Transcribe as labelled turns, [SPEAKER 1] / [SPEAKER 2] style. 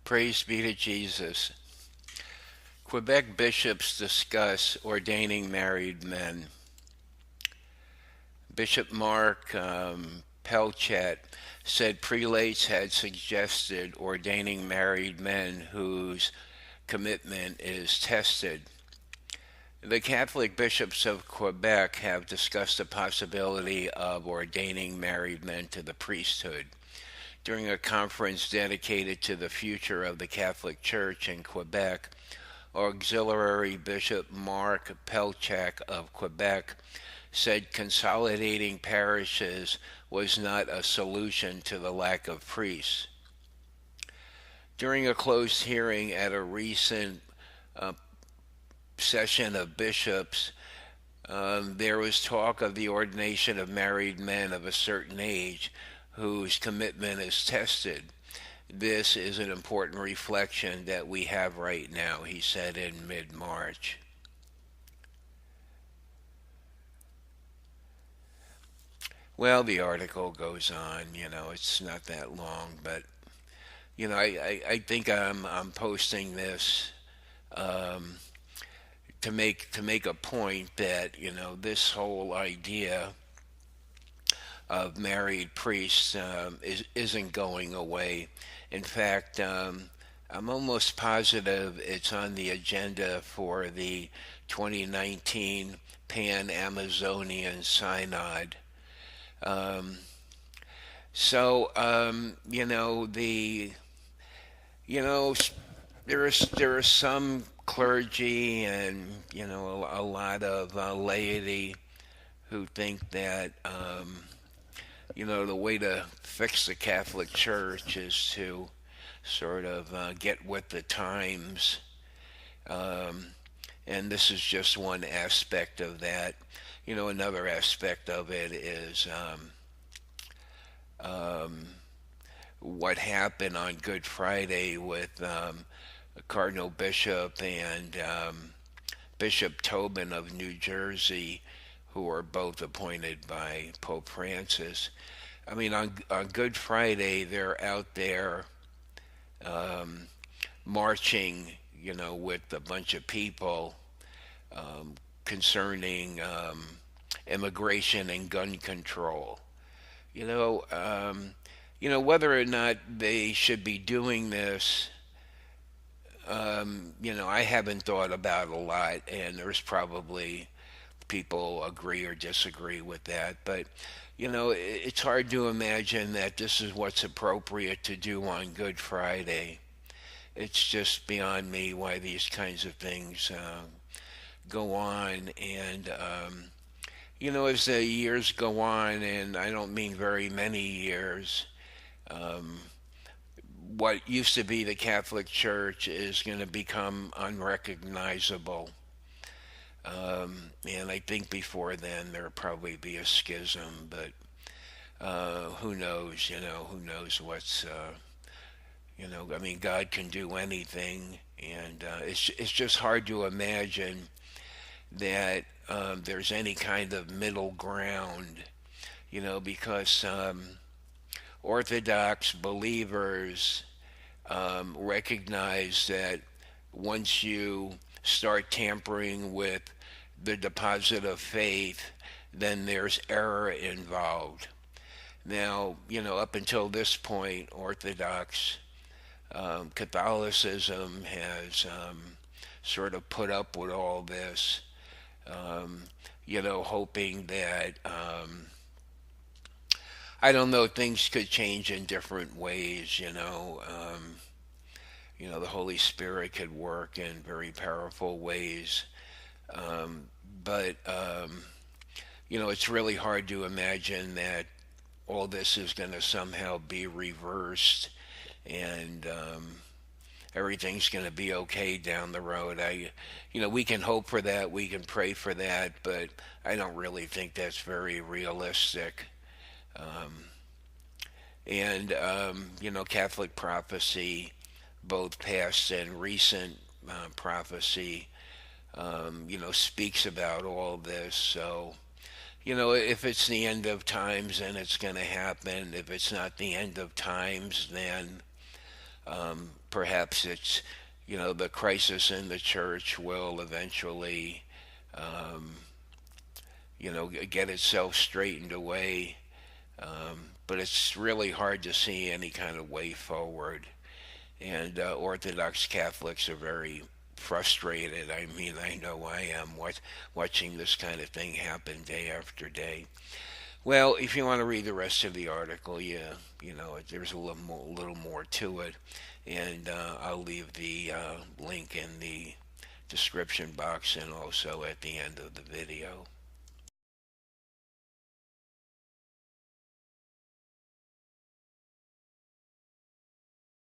[SPEAKER 1] Praise be to Jesus. Quebec bishops discuss ordaining married men. Bishop Mark Pelchat said prelates had suggested ordaining married men whose commitment is tested. The Catholic bishops of Quebec have discussed the possibility of ordaining married men to the priesthood. During a conference dedicated to the future of the Catholic Church in Quebec, Auxiliary Bishop Mark Pelchak of Quebec said consolidating parishes was not a solution to the lack of priests. During a closed hearing at a recent uh, session of bishops, there was talk of the ordination of married men of a certain age whose commitment is tested. This is an important reflection that we have right now, he said in mid March. Well, the article goes on, it's not that long, but, I think I'm posting this um, to make a point that, this whole idea of married priests isn't going away. In fact, I'm almost positive it's on the agenda for the 2019 Pan Amazonian Synod. Um, you know, there is some clergy and a lot of laity who think that the way to fix the Catholic Church is to sort of get with the times. Um, and this is just one aspect of that. Another aspect of it is um, what happened on Good Friday with Cardinal Bishop and Bishop Tobin of New Jersey, who are both appointed by Pope Francis. I mean, on Good Friday, they're out there um, marching, with a bunch of people um, concerning immigration and gun control. You know, um, whether or not they should be doing this, I haven't thought about a lot, and there's probably people agree or disagree with that. But, it's hard to imagine that this is what's appropriate to do on Good Friday. It's just beyond me why these kinds of things go on. And, as the years go on, and I don't mean very many years, um, what used to be the Catholic Church is going to become unrecognizable. And I think before then there'll probably be a schism, but who knows? Who knows I mean, God can do anything, and it's just hard to imagine that there's any kind of middle ground, because Orthodox believers recognize that once you start tampering with the deposit of faith, then there's error involved. Now, up until this point, Orthodox Catholicism has sort of put up with all this, hoping that, I don't know, things could change in different ways, the Holy Spirit could work in very powerful ways. Um, but it's really hard to imagine that all this is going to somehow be reversed and everything's going to be okay down the road. We can hope for that, we can pray for that, but I don't really think that's very realistic. Um, and Catholic prophecy, both past and recent prophecy, speaks about all this. So, if it's the end of times, then it's going to happen. If it's not the end of times, then Perhaps it's, the crisis in the church will eventually, um, get itself straightened away. But it's really hard to see any kind of way forward. And Orthodox Catholics are very frustrated. I mean, I know I am watching this kind of thing happen day after day. Well, if you want to read the rest of the article, yeah, there's little more to it, and I'll leave the link in the description box and also at the end of the video.